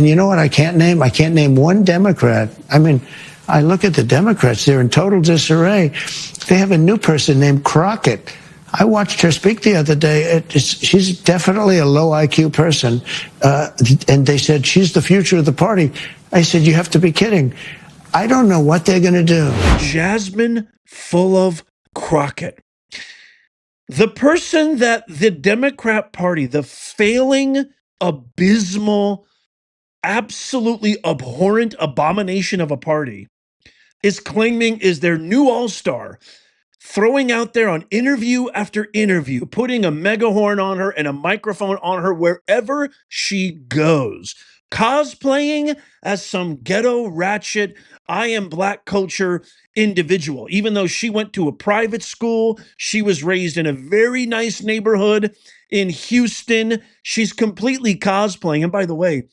And you know what I can't name? I can't name one Democrat. I mean, I look at the Democrats, they're in total disarray. They have a new person named Crockett. I watched her speak the other day. She's definitely a low IQ person. And they said, she's the future of the party. I said, you have to be kidding. I don't know what they're going to do. Jasmine full of Crockett. The person that the Democrat Party, the failing, abysmal, absolutely abhorrent abomination of a party, is claiming is their new all-star, throwing out there on interview after interview, putting a megahorn on her and a microphone on her wherever she goes, cosplaying as some ghetto ratchet, I am black culture individual. Even though she went to a private school, she was raised in a very nice neighborhood in Houston. She's completely cosplaying. And by the way,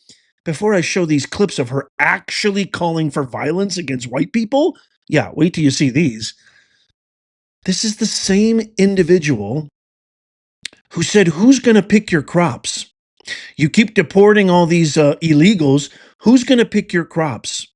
before I show these clips of her actually calling for violence against white people, yeah, wait till you see these. This is the same individual who said, who's going to pick your crops? You keep deporting all these illegals. Who's going to pick your crops?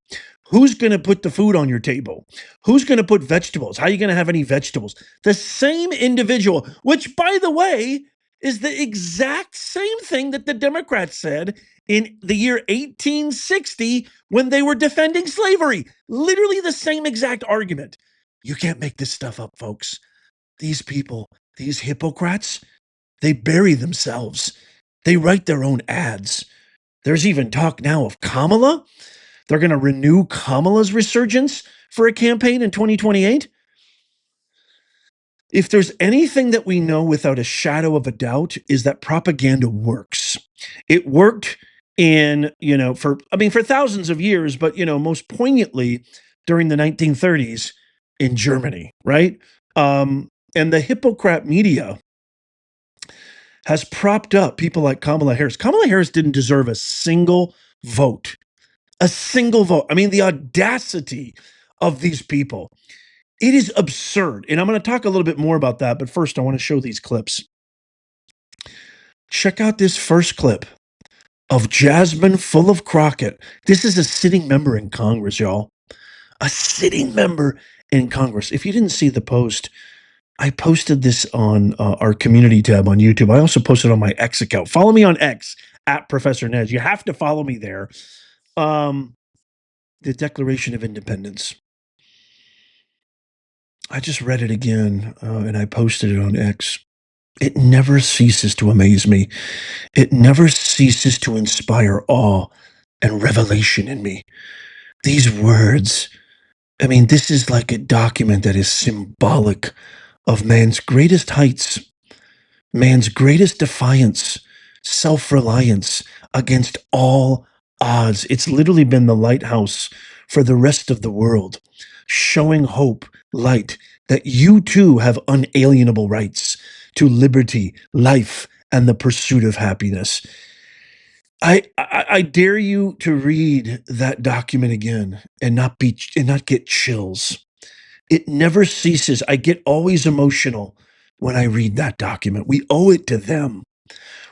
Who's going to put the food on your table? Who's going to put vegetables? How are you going to have any vegetables? The same individual, which, by the way, is the exact same thing that the Democrats said in the year 1860 when they were defending slavery. Literally the same exact argument. You can't make this stuff up, folks. These people, these hypocrites, they bury themselves. They write their own ads. There's even talk now of Kamala. They're going to renew Kamala's resurgence for a campaign in 2028. If there's anything that we know without a shadow of a doubt is that propaganda works. It worked for thousands of years, but, most poignantly during the 1930s in Germany, right? And the hypocrite media has propped up people like Kamala Harris. Kamala Harris didn't deserve a single vote. A single vote. I mean, the audacity of these people. It is absurd. And I'm going to talk a little bit more about that. But first, I want to show these clips. Check out this first clip of Jasmine full of Crockett. This is a sitting member in Congress, y'all. A sitting member in Congress. If you didn't see the post, I posted this on our community tab on YouTube. I also posted on my X account. Follow me on X at Professor Nez. You have to follow me there. The Declaration of Independence. I just read it again and I posted it on X. It never ceases to amaze me. It never ceases to inspire awe and revelation in me. These words, I mean, this is like a document that is symbolic of man's greatest heights, man's greatest defiance, self-reliance against all odds. It's literally been the lighthouse for the rest of the world, showing hope, light, that you too have unalienable rights to liberty, life, and the pursuit of happiness. I dare you to read that document again and not get chills. It never ceases. I get always emotional when I read that document. We owe it to them.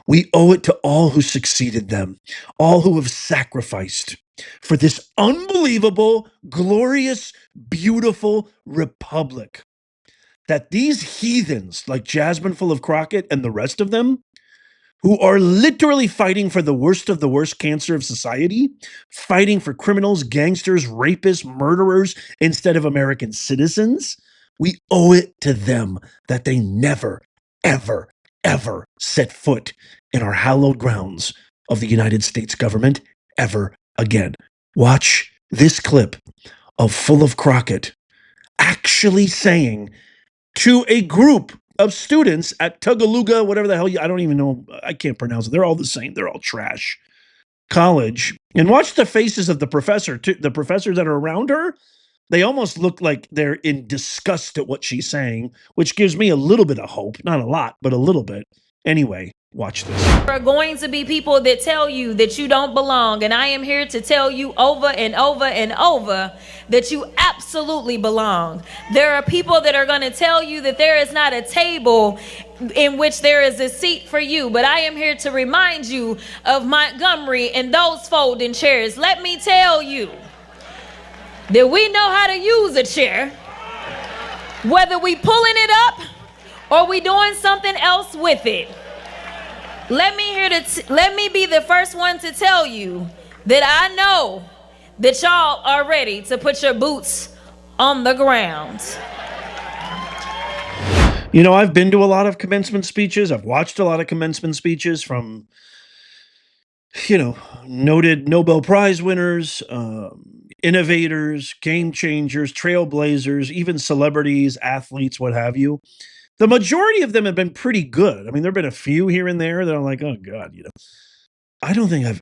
We owe it to all who succeeded them, all who have sacrificed for this unbelievable, glorious, beautiful republic that these heathens like Jasmine full of Crockett and the rest of them, who are literally fighting for the worst of the worst cancer of society, fighting for criminals, gangsters, rapists, murderers instead of American citizens, we owe it to them that they never, ever, ever set foot in our hallowed grounds of the United States government ever again. Watch this clip of Full of Crockett actually saying to a group of students at Tougaloo, whatever the hell, I don't even know, I can't pronounce it. They're all the same. They're all trash. College. And watch the faces of the professors that are around her. They almost look like they're in disgust at what she's saying, which gives me a little bit of hope. Not a lot, but a little bit. Anyway, Watch this. There are going to be people that tell you that you don't belong, and I am here to tell you over and over and over that you absolutely belong. There are people that are going to tell you that there is not a table in which there is a seat for you, but I am here to remind you of Montgomery and those folding chairs. Let me tell you that we know how to use a chair, whether we pulling it up or we doing something else with it. Let me be the first one to tell you that I know that y'all are ready to put your boots on the ground. You know, I've been to a lot of commencement speeches. I've watched a lot of commencement speeches from, noted Nobel Prize winners, innovators, game changers, trailblazers, even celebrities, athletes, what have you. The majority of them have been pretty good. I mean, there have been a few here and there that I'm like, oh God, I don't think I've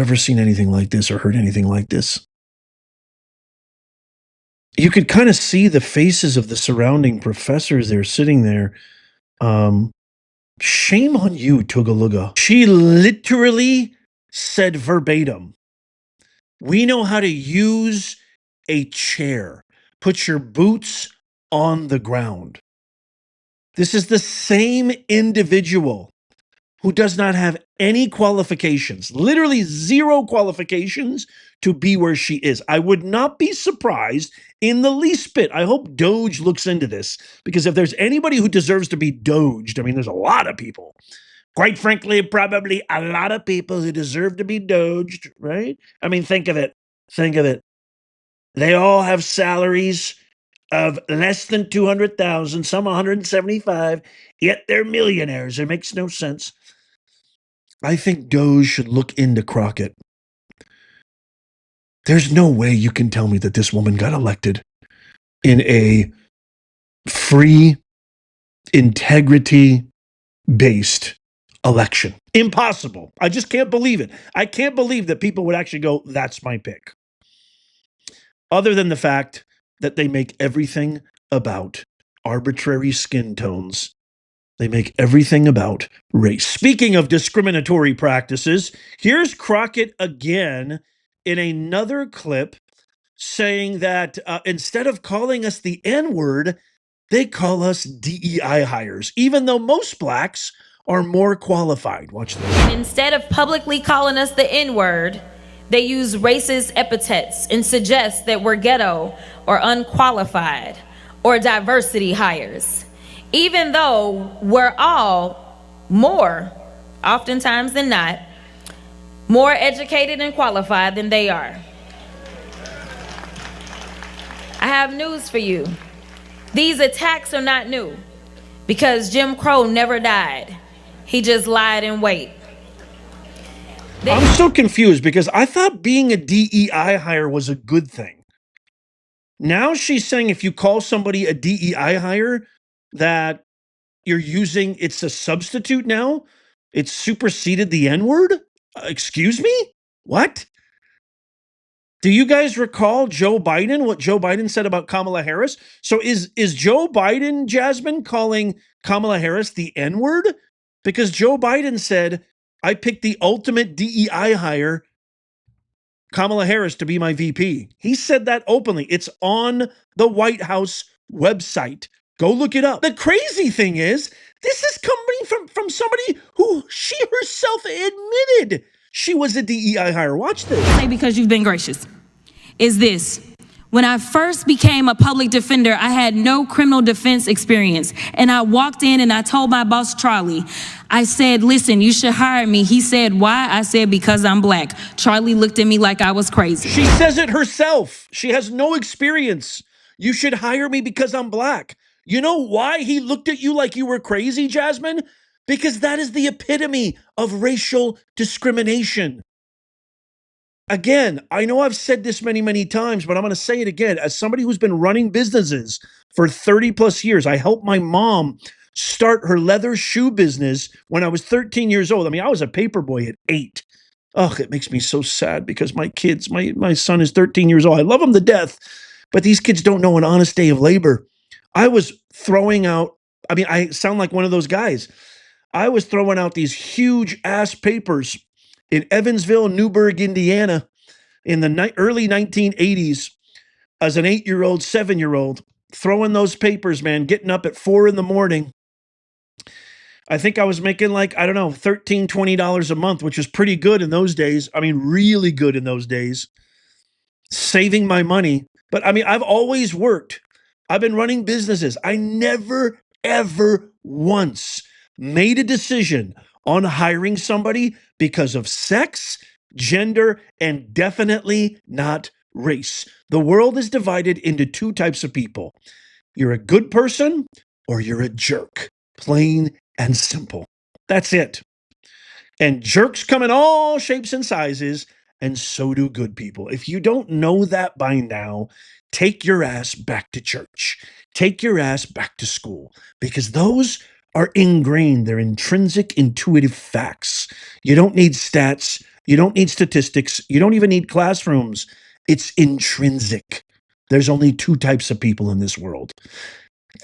ever seen anything like this or heard anything like this. You could kind of see the faces of the surrounding professors there sitting there. Shame on you, Tougaloo. She literally said verbatim, we know how to use a chair. Put your boots on the ground. This is the same individual who does not have any qualifications, literally zero qualifications to be where she is. I would not be surprised in the least bit. I hope Doge looks into this, because if there's anybody who deserves to be doged, I mean, there's a lot of people. Quite frankly, probably a lot of people who deserve to be doged, right? I mean, think of it. Think of it. They all have salaries of less than 200,000, some 175, yet they're millionaires. It makes no sense. I think Doge should look into Crockett. There's no way you can tell me that this woman got elected in a free, integrity-based election. Impossible. I just can't believe it. I can't believe that people would actually go, that's my pick. Other than the fact that they make everything about arbitrary skin tones. They make everything about race. Speaking of discriminatory practices, here's Crockett again in another clip saying that instead of calling us the N-word, they call us DEI hires, even though most blacks are more qualified. Watch this. And instead of publicly calling us the N-word, they use racist epithets and suggest that we're ghetto or unqualified or diversity hires, even though we're all more, oftentimes than not, more educated and qualified than they are. I have news for you. These attacks are not new, because Jim Crow never died. He just lied in wait. I'm so confused, because I thought being a DEI hire was a good thing. Now she's saying if you call somebody a DEI hire, that it's a substitute now? It's superseded the N-word? Excuse me? What? Do you guys recall Joe Biden, what Joe Biden said about Kamala Harris? So is Joe Biden, Jasmine, calling Kamala Harris the N-word? Because Joe Biden said, I picked the ultimate DEI hire, Kamala Harris, to be my VP. He said that openly. It's on the White House website. Go look it up. The crazy thing is, this is coming from somebody who she herself admitted she was a DEI hire. Watch this. Say because you've been gracious, is this. When I first became a public defender, I had no criminal defense experience. And I walked in and I told my boss, Charlie, I said, listen, you should hire me. He said, why? I said, because I'm black. Charlie looked at me like I was crazy. She says it herself. She has no experience. You should hire me because I'm black. You know why he looked at you like you were crazy, Jasmine? Because that is the epitome of racial discrimination. Again, I know I've said this many, many times, but I'm going to say it again. As somebody who's been running businesses for 30 plus years, I helped my mom start her leather shoe business when I was 13 years old. I mean, I was a paper boy at 8. Ugh, it makes me so sad because my kids, my son is 13 years old. I love him to death, but these kids don't know an honest day of labor. I was throwing out, I mean, I sound like one of those guys. I was throwing out these huge ass papers in Evansville, Newburgh, Indiana in the early 1980s as an 8-year-old, 7-year-old, throwing those papers, man, getting up at 4 a.m. I think I was making like, I don't know, $13, $20 a month, which was pretty good in those days. I mean, really good in those days. Saving my money. But I mean, I've always worked. I've been running businesses. I never, ever once made a decision on hiring somebody because of sex, gender, and definitely not race. The world is divided into two types of people. You're a good person or you're a jerk. Plain and simple. That's it. And jerks come in all shapes and sizes, and so do good people. If you don't know that by now, take your ass back to church. Take your ass back to school, because those are ingrained. They're intrinsic, intuitive facts. You don't need stats. You don't need statistics. You don't even need classrooms. It's intrinsic. There's only two types of people in this world.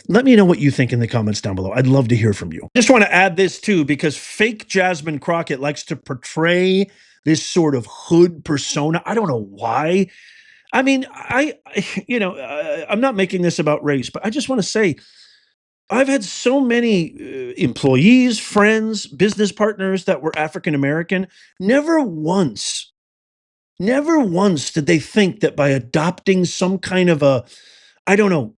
Let me know what you think in the comments down below. I'd love to hear from you. Just want to add this too, because fake Jasmine Crockett likes to portray this sort of hood persona. I don't know why. I mean, I'm not making this about race, but I just want to say I've had so many employees, friends, business partners that were African American. Never once did they think that by adopting some kind of a, I don't know,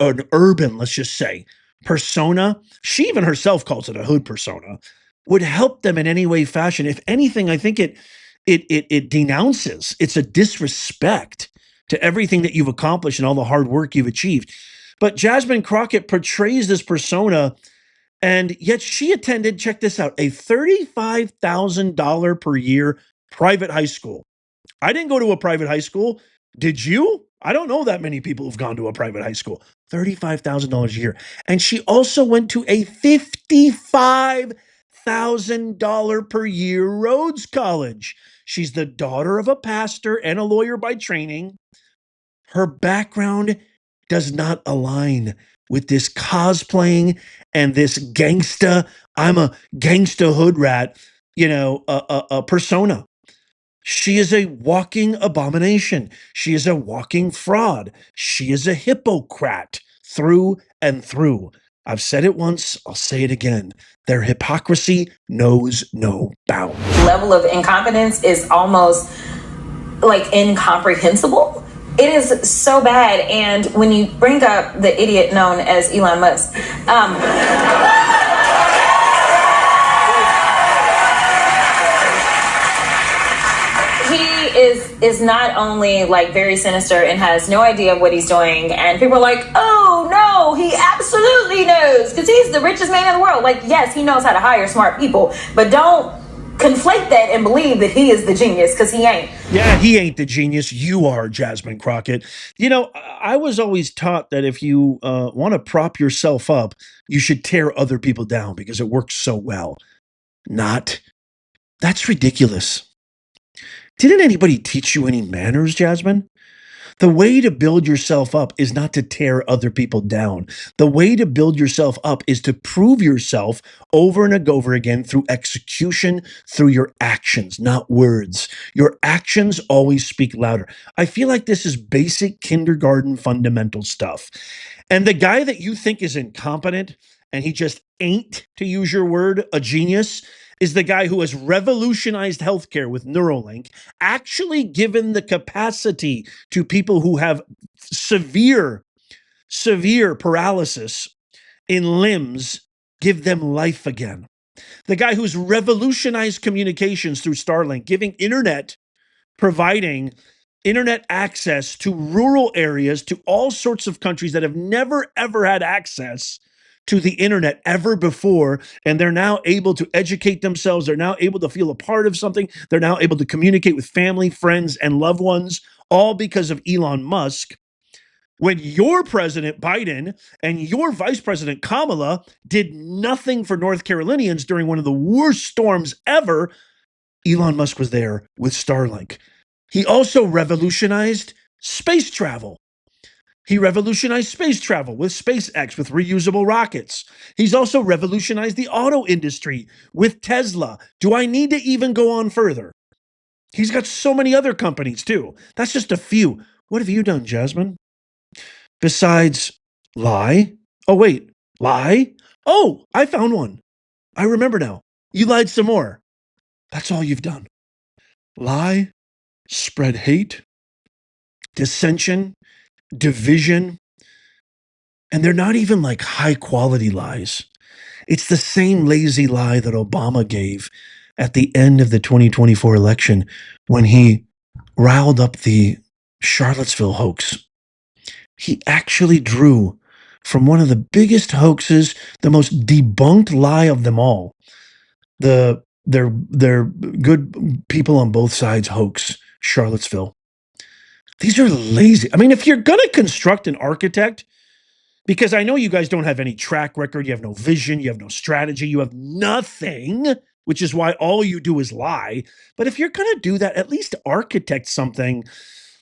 an urban, let's just say, persona, she even herself calls it a hood persona, would help them in any way, fashion. If anything, I think it denounces, it's a disrespect to everything that you've accomplished and all the hard work you've achieved. But Jasmine Crockett portrays this persona, and yet she attended, check this out, a $35,000 per year private high school. I didn't go to a private high school. Did you? I don't know that many people who've gone to a private high school. $35,000 a year. And she also went to a $55,000 per year Rhodes College. She's the daughter of a pastor and a lawyer by training. Her background does not align with this cosplaying and this gangsta, I'm a gangsta hood rat, a persona. She is a walking abomination. She is a walking fraud. She is a hypocrite through and through. I've said it once, I'll say it again. Their hypocrisy knows no bounds. Level of incompetence is almost like incomprehensible. It is so bad. And when you bring up the idiot known as Elon Musk, he is not only like very sinister and has no idea what he's doing, and people are like, oh no, he absolutely knows because he's the richest man in the world. Like, yes, he knows how to hire smart people, but don't conflate that and believe that he is the genius, because he ain't. Yeah, he ain't the genius. You are, Jasmine Crockett. I was always taught that if you want to prop yourself up, you should tear other people down because it works so well. Not. That's ridiculous. Didn't anybody teach you any manners, Jasmine? The way to build yourself up is not to tear other people down. The way to build yourself up is to prove yourself over and over again through execution, through your actions, not words. Your actions always speak louder. I feel like this is basic kindergarten fundamental stuff. And the guy that you think is incompetent, and he just ain't, to use your word, a genius, is the guy who has revolutionized healthcare with Neuralink, actually given the capacity to people who have severe paralysis in limbs, give them life again. The guy who's revolutionized communications through Starlink, providing internet access to rural areas, to all sorts of countries that have never, ever had access to the internet ever before, and they're now able to educate themselves. They're now able to feel a part of something. They're now able to communicate with family, friends, and loved ones, all because of Elon Musk. When your President Biden and your Vice President Kamala did nothing for North Carolinians during one of the worst storms ever, Elon Musk was there with Starlink. He also revolutionized space travel. He revolutionized space travel with SpaceX with reusable rockets. He's also revolutionized the auto industry with Tesla. Do I need to even go on further? He's got so many other companies too. That's just a few. What have you done, Jasmine? Besides lie? Oh, wait, lie? Oh, I found one. I remember now. You lied some more. That's all you've done. Lie, spread hate, dissension, division, and they're not even like high quality lies. It's the same lazy lie that Obama gave at the end of the 2024 election when he riled up the Charlottesville hoax. He actually drew from one of the biggest hoaxes, the most debunked lie of them all. They're good people on both sides hoax, Charlottesville. These are lazy. I mean, if you're going to construct an architect, because I know you guys don't have any track record, you have no vision, you have no strategy, you have nothing, which is why all you do is lie. But if you're going to do that, at least architect something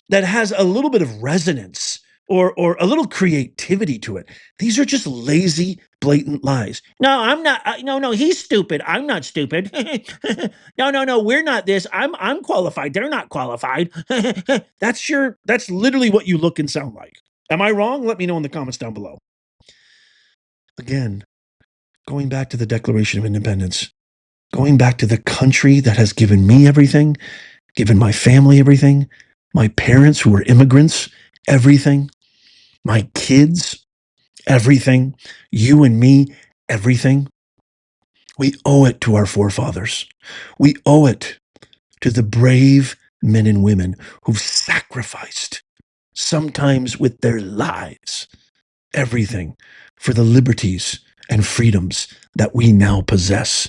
that has a little bit of resonance or a little creativity to it. These are just lazy, blatant lies. No, I'm not. No, he's stupid. I'm not stupid. No, we're not this. I'm qualified. They're not qualified. That's literally what you look and sound like. Am I wrong? Let me know in the comments down below. Again, going back to the Declaration of Independence, going back to the country that has given me everything, given my family everything, my parents who were immigrants, everything, my kids, everything, you and me, everything. We owe it to our forefathers. We owe it to the brave men and women who've sacrificed, sometimes with their lives, everything for the liberties and freedoms that we now possess.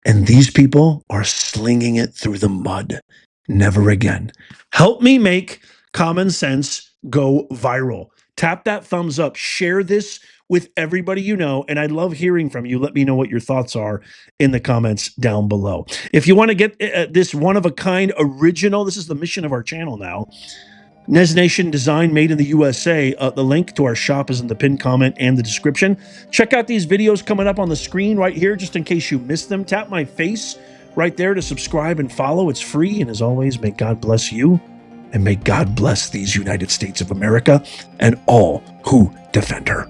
And these people are slinging it through the mud. Never again. Help me make common sense go viral. Tap that thumbs up. Share this with everybody you know. And I love hearing from you. Let me know what your thoughts are in the comments down below. If you want to get this one-of-a-kind original, this is the mission of our channel now, Nez Nation design made in the USA. The link to our shop is in the pinned comment and the description. Check out these videos coming up on the screen right here, just in case you missed them. Tap my face right there to subscribe and follow. It's free. And as always, may God bless you, and may God bless these United States of America and all who defend her.